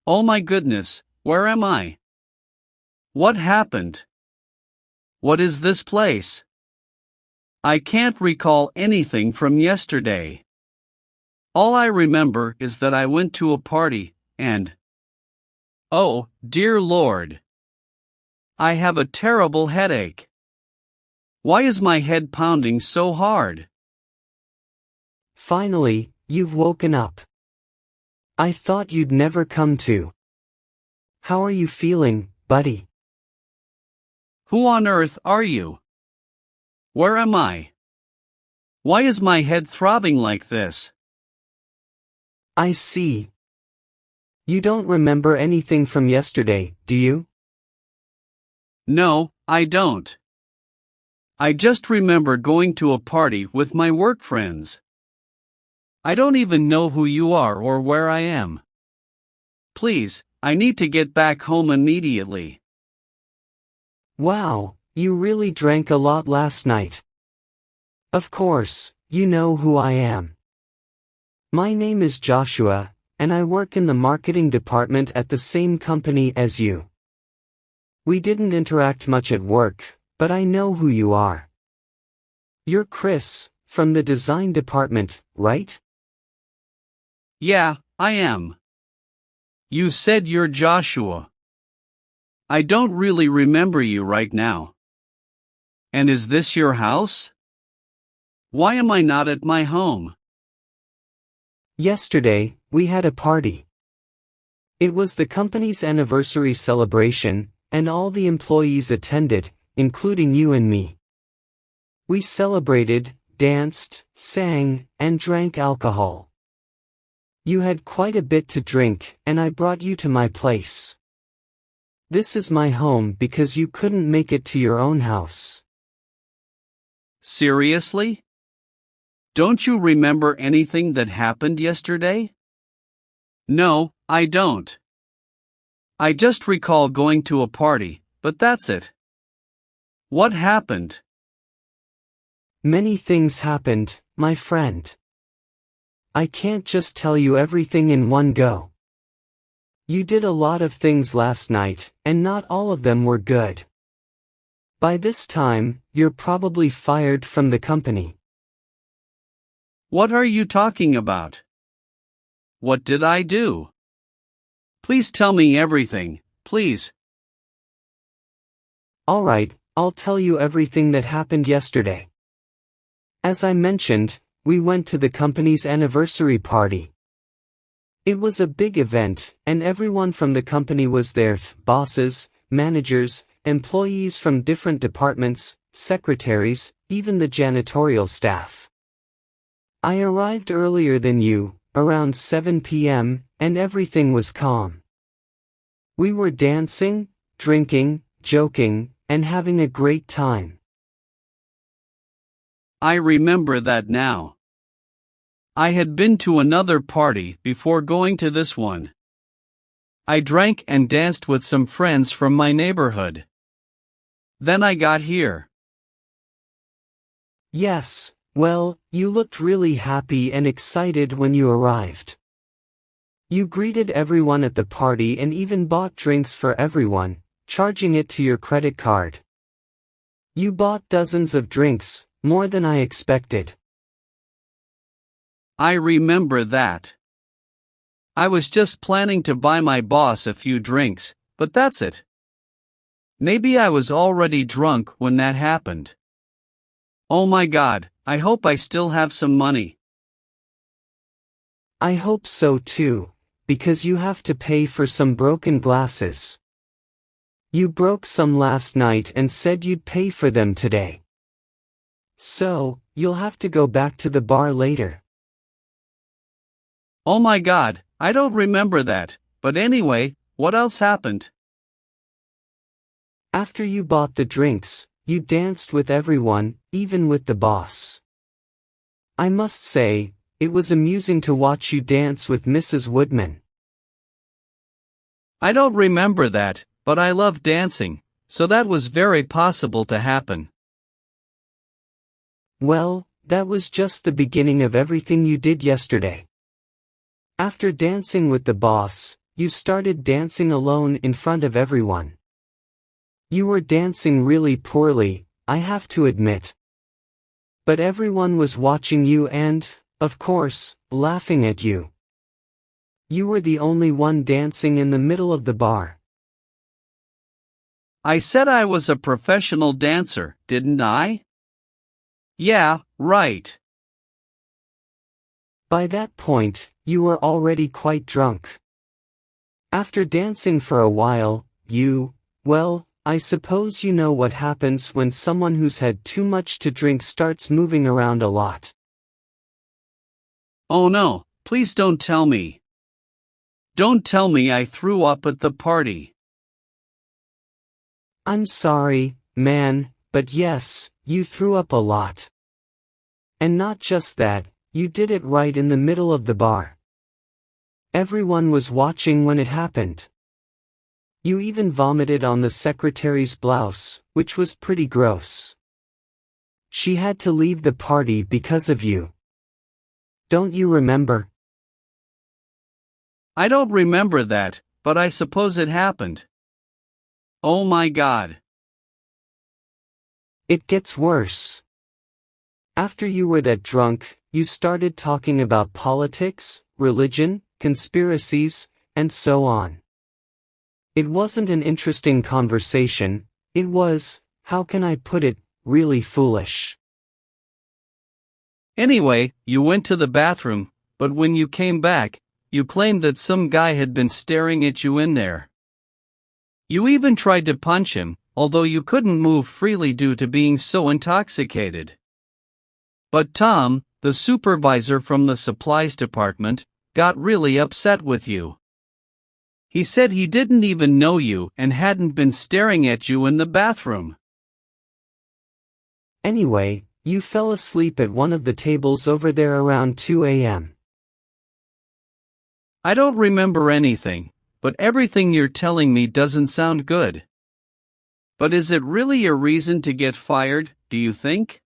Oh my goodness, where am I? What happened? What is this place? I can't recall anything from yesterday. All I remember is that I went to a party, and oh, dear Lord! I have a terrible headache. Why is my head pounding so hard? Finally, you've woken up. I thought you'd never come to. How are you feeling, buddy? Who on earth are you? Where am I? Why is my head throbbing like this? I see. You don't remember anything from yesterday, do you? No, I don't. I just remember going to a party with my work friends. I don't even know who you are or where I am. Please, I need to get back home immediately. Wow, you really drank a lot last night. Of course, you know who I am. My name is Joshua, and I work in the marketing department at the same company as you. We didn't interact much at work, but I know who you are. You're Chris, from the design department, right? Yeah, I am. You said you're Joshua. I don't really remember you right now. And is this your house? Why am I not at my home? Yesterday, we had a party. It was the company's anniversary celebration, and all the employees attended, including you and me. We celebrated, danced, sang, and drank alcohol. You had quite a bit to drink, and I brought you to my place. This is my home because you couldn't make it to your own house. Seriously? Don't you remember anything that happened yesterday? No, I don't. I just recall going to a party, but that's it. What happened? Many things happened, my friend. I can't just tell you everything in one go. You did a lot of things last night, and not all of them were good. By this time, you're probably fired from the company. What are you talking about? What did I do? Please tell me everything, please. Alright, I'll tell you everything that happened yesterday. As I mentioned, we went to the company's anniversary party. It was a big event, and everyone from the company was there, bosses, managers, employees from different departments, secretaries, even the janitorial staff. I arrived earlier than you, around 7 p.m., and everything was calm. We were dancing, drinking, joking, and having a great time. I remember that now. I had been to another party before going to this one. I drank and danced with some friends from my neighborhood. Then I got here. Yes, well, you looked really happy and excited when you arrived. You greeted everyone at the party and even bought drinks for everyone, charging it to your credit card. You bought dozens of drinks, more than I expected. I remember that. I was just planning to buy my boss a few drinks, but that's it. Maybe I was already drunk when that happened. Oh my God, I hope I still have some money. I hope so too, because you have to pay for some broken glasses. You broke some last night and said you'd pay for them today. So, you'll have to go back to the bar later. Oh my God, I don't remember that, but anyway, what else happened? After you bought the drinks, you danced with everyone, even with the boss. I must say, it was amusing to watch you dance with Mrs. Woodman. I don't remember that, but I love dancing, so that was very possible to happen. Well, that was just the beginning of everything you did yesterday. After dancing with the boss, you started dancing alone in front of everyone. You were dancing really poorly, I have to admit. But everyone was watching you and, of course, laughing at you. You were the only one dancing in the middle of the bar. I said I was a professional dancer, didn't I? Yeah, right. By that point, you were already quite drunk. After dancing for a while, well, I suppose you know what happens when someone who's had too much to drink starts moving around a lot. Oh no, please don't tell me. Don't tell me I threw up at the party. I'm sorry, man, but yes, you threw up a lot. And not just that, you did it right in the middle of the bar. Everyone was watching when it happened. You even vomited on the secretary's blouse, which was pretty gross. She had to leave the party because of you. Don't you remember? I don't remember that, but I suppose it happened. Oh my God. It gets worse. After you were that drunk, you started talking about politics, religion, conspiracies, and so on. It wasn't an interesting conversation, it was, how can I put it, really foolish. Anyway, you went to the bathroom, but when you came back, you claimed that some guy had been staring at you in there. You even tried to punch him, although you couldn't move freely due to being so intoxicated. But Tom, the supervisor from the supplies department, got really upset with you. He said he didn't even know you and hadn't been staring at you in the bathroom. Anyway, you fell asleep at one of the tables over there around 2 a.m. I don't remember anything, but everything you're telling me doesn't sound good. But is it really a reason to get fired, do you think?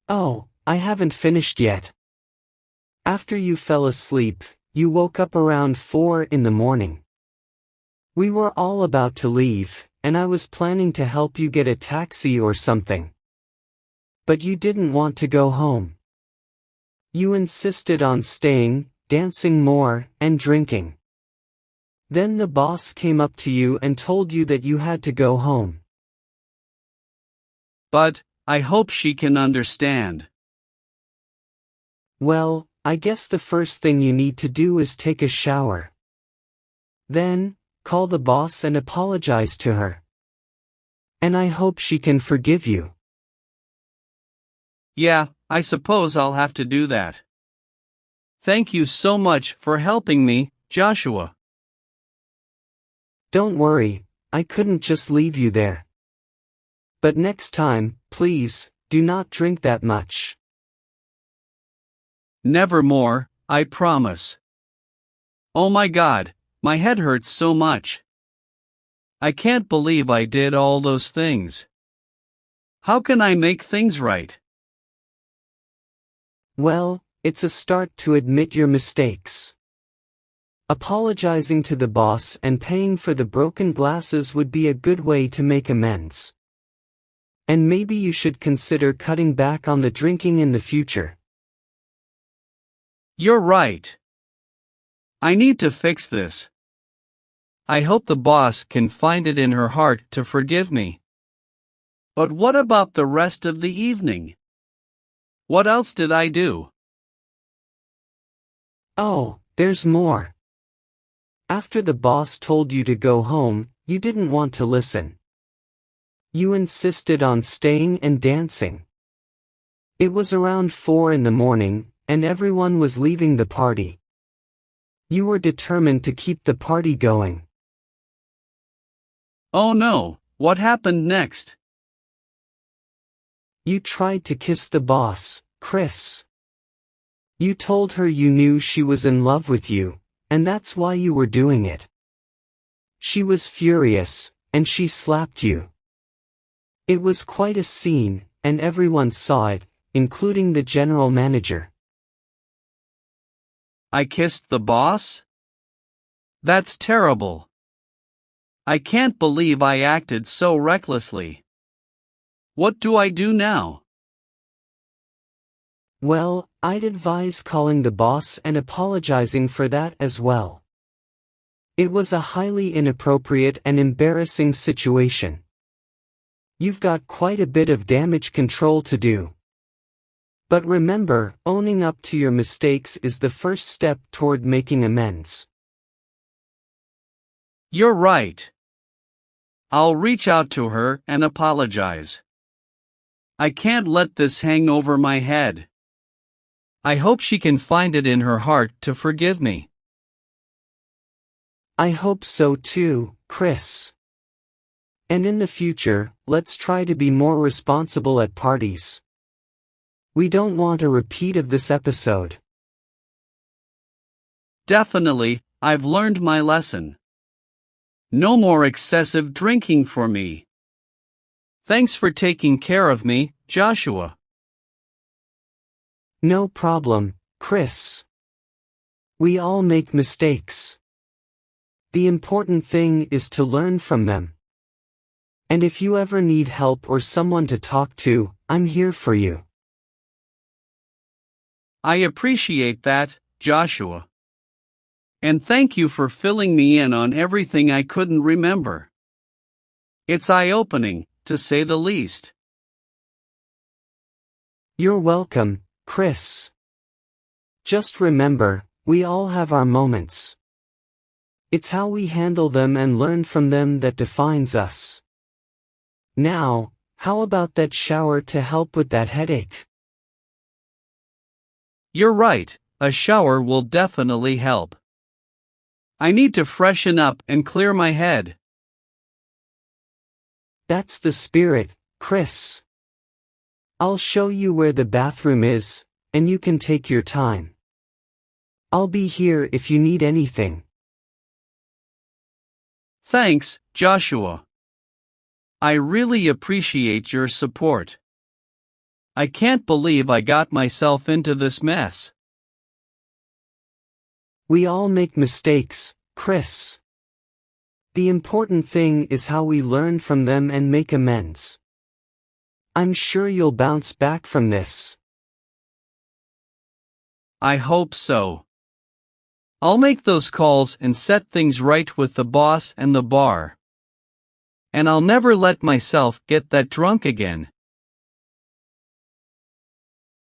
Oh, I haven't finished yet. After you fell asleep, you woke up around 4 in the morning. We were all about to leave, and I was planning to help you get a taxi or something. But you didn't want to go home. You insisted on staying, dancing more, and drinking. Then the boss came up to you and told you that you had to go home. But, I hope she can understand. Well, I guess the first thing you need to do is take a shower. Then, call the boss and apologize to her. And I hope she can forgive you. Yeah, I suppose I'll have to do that. Thank you so much for helping me, Joshua. Don't worry, I couldn't just leave you there. But next time, please, do not drink that much. Never more, I promise. Oh my God, my head hurts so much. I can't believe I did all those things. How can I make things right? Well, it's a start to admit your mistakes. Apologizing to the boss and paying for the broken glasses would be a good way to make amends. And maybe you should consider cutting back on the drinking in the future. You're right. I need to fix this. I hope the boss can find it in her heart to forgive me. But what about the rest of the evening? What else did I do? Oh, there's more. After the boss told you to go home, you didn't want to listen. You insisted on staying and dancing. It was around 4 in the morning, and everyone was leaving the party. You were determined to keep the party going. Oh no, what happened next? You tried to kiss the boss, Chris. You told her you knew she was in love with you, and that's why you were doing it. She was furious, and she slapped you. It was quite a scene, and everyone saw it, including the general manager. I kissed the boss? That's terrible. I can't believe I acted so recklessly. What do I do now? Well, I'd advise calling the boss and apologizing for that as well. It was a highly inappropriate and embarrassing situation. You've got quite a bit of damage control to do. But remember, owning up to your mistakes is the first step toward making amends. You're right. I'll reach out to her and apologize. I can't let this hang over my head. I hope she can find it in her heart to forgive me. I hope so too, Chris. And in the future, let's try to be more responsible at parties. We don't want a repeat of this episode. Definitely, I've learned my lesson. No more excessive drinking for me. Thanks for taking care of me, Joshua. No problem, Chris. We all make mistakes. The important thing is to learn from them. And if you ever need help or someone to talk to, I'm here for you. I appreciate that, Joshua. And thank you for filling me in on everything I couldn't remember. It's eye-opening, to say the least. You're welcome, Chris. Just remember, we all have our moments. It's how we handle them and learn from them that defines us. Now, how about that shower to help with that headache? You're right, a shower will definitely help. I need to freshen up and clear my head. That's the spirit, Chris. I'll show you where the bathroom is, and you can take your time. I'll be here if you need anything. Thanks, Joshua. I really appreciate your support. I can't believe I got myself into this mess. We all make mistakes, Chris. The important thing is how we learn from them and make amends. I'm sure you'll bounce back from this. I hope so. I'll make those calls and set things right with the boss and the bar. And I'll never let myself get that drunk again.